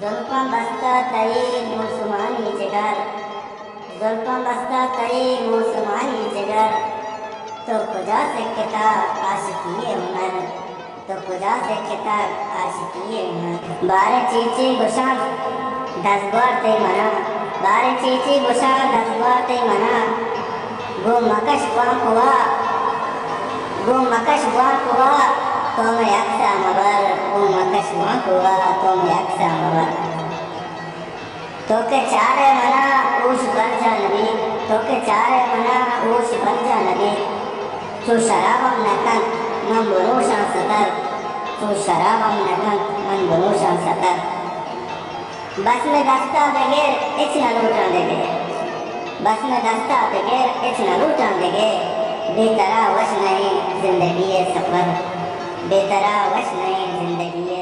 जुल्फां बस्ता तरी मुसमानी जिगर, जुल्फां बस्ता तरी मुसमानी जिगर, तो खुदा से किताब आशिकी हुनर, तो खुदा से किताब आशिकी हुनर। बारे चीची गुशां दसबार ते मना, बारे चीची गुशां दसबार ते मना, गो मकश हुआ, गो मकश हुआ, तो मैं अक्सा मगर, गो मकश हुआ, तो मैं अक्सा मगर। तो के चारे मना ऊश बंजा नबी, तो के चारे मना ऊश बंजा नबी, तो शराबम नकन मन बरोशा सतर, तो शराबम नकन मन बरोशा सतर। बस में दस्ता बगैर इच न लूटन देगे, बस में दस्ता बगैर इच न लूटन देगे, बेतरा वश नहीं जिंदगी सफर, बेतरा वश नहीं जिंदगी